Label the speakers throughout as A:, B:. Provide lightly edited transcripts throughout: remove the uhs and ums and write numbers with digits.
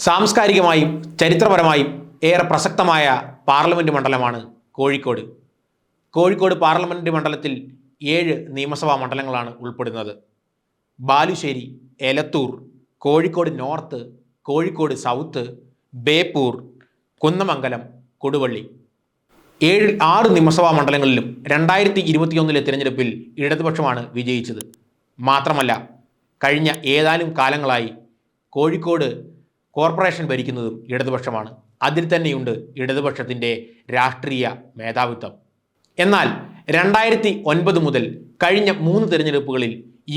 A: സാംസ്കാരികമായും ചരിത്രപരമായും ഏറെ പ്രസക്തമായ പാർലമെൻറ്റ് മണ്ഡലമാണ് കോഴിക്കോട്. കോഴിക്കോട് പാർലമെൻറ്റ് മണ്ഡലത്തിൽ 7 നിയമസഭാ മണ്ഡലങ്ങളാണ് ഉൾപ്പെടുന്നത്. Balussery, Elathur, Kozhikode north, Kozhikode south, Beypore, Kunnamangalam, Koduvally. 6 നിയമസഭാ മണ്ഡലങ്ങളിലും 2021 തിരഞ്ഞെടുപ്പിൽ ഇടതുപക്ഷമാണ് വിജയിച്ചത്. മാത്രമല്ല, കഴിഞ്ഞ ഏതാനും കാലങ്ങളായി കോഴിക്കോട് കോർപ്പറേഷൻ ഭരിക്കുന്നതും ഇടതുപക്ഷമാണ്. അതിൽ തന്നെയുണ്ട് ഇടതുപക്ഷത്തിൻ്റെ രാഷ്ട്രീയ മേധാവിത്വം. എന്നാൽ 2009 മുതൽ കഴിഞ്ഞ 3 തിരഞ്ഞെടുപ്പുകളിൽ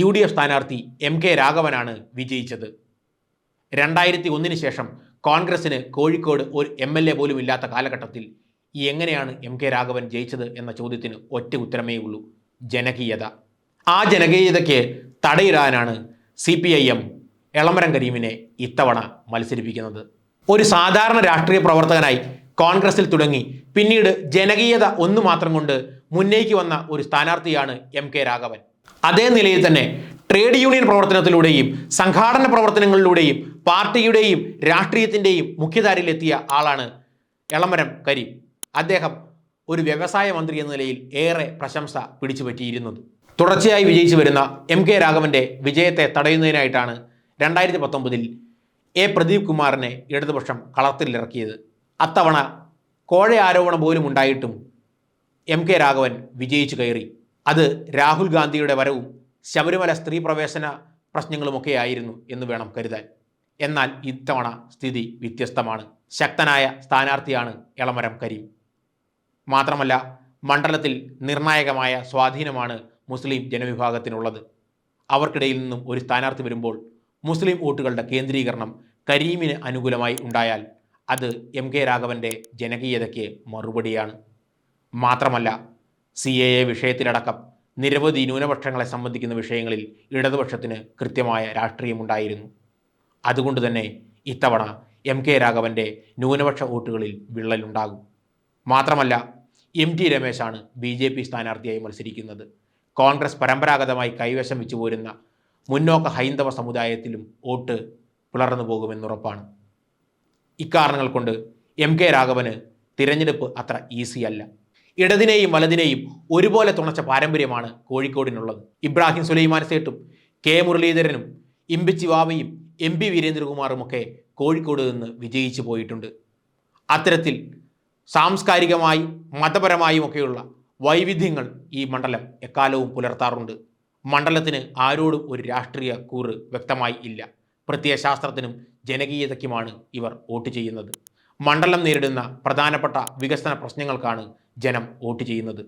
A: UDF സ്ഥാനാർത്ഥി MK രാഘവനാണ് വിജയിച്ചത്. 2001 ശേഷം കോൺഗ്രസിന് കോഴിക്കോട് ഒരു MLA പോലും ഇല്ലാത്ത കാലഘട്ടത്തിൽ എങ്ങനെയാണ് MK രാഘവൻ ജയിച്ചത് എന്ന ചോദ്യത്തിന് ഒറ്റ ഉത്തരമേ ഉള്ളൂ: ജനകീയത. ആ ജനകീയതയ്ക്ക് തടയിടാനാണ് CPIM എളമരം കരീമിനെ ഇത്തവണ മത്സരിപ്പിക്കുന്നത്. ഒരു സാധാരണ രാഷ്ട്രീയ പ്രവർത്തകനായി കോൺഗ്രസിൽ തുടങ്ങി പിന്നീട് ജനകീയത ഒന്നു മാത്രം കൊണ്ട് മുന്നേക്ക് വന്ന ഒരു സ്ഥാനാർത്ഥിയാണ് MK രാഘവൻ. അതേ നിലയിൽ തന്നെ ട്രേഡ് യൂണിയൻ പ്രവർത്തനത്തിലൂടെയും സംഘാടന പ്രവർത്തനങ്ങളിലൂടെയും പാർട്ടിയുടെയും രാഷ്ട്രീയത്തിൻ്റെയും മുഖ്യധാരയിലെത്തിയ ആളാണ് എളമരം കരീം. അദ്ദേഹം ഒരു വ്യവസായ മന്ത്രി എന്ന നിലയിൽ ഏറെ പ്രശംസ പിടിച്ചുപറ്റിയിരുന്നത്. തുടർച്ചയായി വിജയിച്ചു വരുന്ന MK രാഘവൻ്റെ വിജയത്തെ തടയുന്നതിനായിട്ടാണ് 2019 A പ്രദീപ് കുമാറിനെ ഇടതുപക്ഷം കളത്തിലിറക്കിയത്. അത്തവണ കോഴ ആരോപണം പോലും ഉണ്ടായിട്ടും MK രാഘവൻ വിജയിച്ചു കയറി. അത് രാഹുൽ ഗാന്ധിയുടെ വരവും ശബരിമല സ്ത്രീ പ്രവേശന പ്രശ്നങ്ങളുമൊക്കെ ആയിരുന്നു എന്ന് വേണം കരുതാൻ. എന്നാൽ ഇത്തവണ സ്ഥിതി വ്യത്യസ്തമാണ്. ശക്തനായ സ്ഥാനാർത്ഥിയാണ് എളമരം കരീം. മാത്രമല്ല, മണ്ഡലത്തിൽ നിർണായകമായ സ്വാധീനമാണ് മുസ്ലിം ജനവിഭാഗത്തിനുള്ളത്. അവർക്കിടയിൽ നിന്നും ഒരു സ്ഥാനാർത്ഥി വരുമ്പോൾ മുസ്ലിം വോട്ടുകളുടെ കേന്ദ്രീകരണം കരീമിന് അനുകൂലമായി ഉണ്ടായാൽ അത് MK രാഘവൻ്റെ ജനകീയതയ്ക്ക് മറുപടിയാണ്. മാത്രമല്ല, CAA വിഷയത്തിലടക്കം നിരവധി ന്യൂനപക്ഷങ്ങളെ സംബന്ധിക്കുന്ന വിഷയങ്ങളിൽ ഇടതുപക്ഷത്തിന് കൃത്യമായ രാഷ്ട്രീയമുണ്ടായിരുന്നു. അതുകൊണ്ട് തന്നെ ഇത്തവണ MK രാഘവൻ്റെ ന്യൂനപക്ഷ വോട്ടുകളിൽ വിള്ളലുണ്ടാകും. മാത്രമല്ല, MT രമേശാണ് BJP സ്ഥാനാർത്ഥിയായി മത്സരിക്കുന്നത്. കോൺഗ്രസ് പരമ്പരാഗതമായി കൈവശം വെച്ചു പോരുന്ന മുന്നോക്ക ഹൈന്ദവ സമുദായത്തിലും വോട്ട് പിളർന്നു പോകുമെന്നുറപ്പാണ്. ഇക്കാരണങ്ങൾ കൊണ്ട് MK രാഘവന് തിരഞ്ഞെടുപ്പ് അത്ര ഈസി അല്ല. ഇടതിനെയും വലതിനെയും ഒരുപോലെ തുണച്ച പാരമ്പര്യമാണ് കോഴിക്കോടിനുള്ളത്. ഇബ്രാഹിം സുലൈമാൻ സേട്ടും K മുരളീധരനും ഇമ്പിച്ചി വാവയും MP വീരേന്ദ്രകുമാറുമൊക്കെ കോഴിക്കോട് നിന്ന് വിജയിച്ചു പോയിട്ടുണ്ട്. അത്തരത്തിൽ സാംസ്കാരികമായി മതപരമായും ഒക്കെയുള്ള വൈവിധ്യങ്ങൾ ഈ മണ്ഡലം എക്കാലവും പുലർത്താറുണ്ട്. മണ്ഡലത്തിന് ആരോടും ഒരു രാഷ്ട്രീയ കൂറ് വ്യക്തമായി ഇല്ല. പ്രത്യയശാസ്ത്രത്തിനും ജനകീയതയ്ക്കുമാണ് ഇവർ വോട്ട് ചെയ്യുന്നത്. മണ്ഡലം നേരിടുന്ന പ്രധാനപ്പെട്ട വികസന പ്രശ്നങ്ങൾക്കാണ് ജനം വോട്ട് ചെയ്യുന്നത്.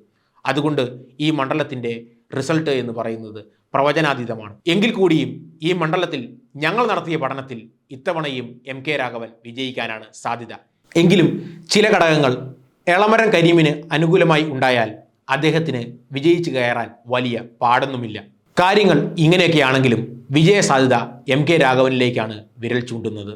A: അതുകൊണ്ട് ഈ മണ്ഡലത്തിൻ്റെ റിസൾട്ട് എന്ന് പറയുന്നത് പ്രവചനാതീതമാണ്. എങ്കിൽ കൂടിയും ഈ മണ്ഡലത്തിൽ ഞങ്ങൾ നടത്തിയ പഠനത്തിൽ ഇത്തവണയും MK രാഘവൻ വിജയിക്കാനാണ് സാധ്യത. എങ്കിലും ചില ഘടകങ്ങൾ എളമരം കരീമിന് അനുകൂലമായി ഉണ്ടായാൽ അദ്ദേഹത്തിന് വിജയിച്ചു കയറാൻ വലിയ പാടൊന്നുമില്ല. കാര്യങ്ങൾ ഇങ്ങനെയൊക്കെയാണെങ്കിലും വിജയസാധ്യത MK രാഘവനിലേക്കാണ് വിരൽ ചൂണ്ടുന്നത്.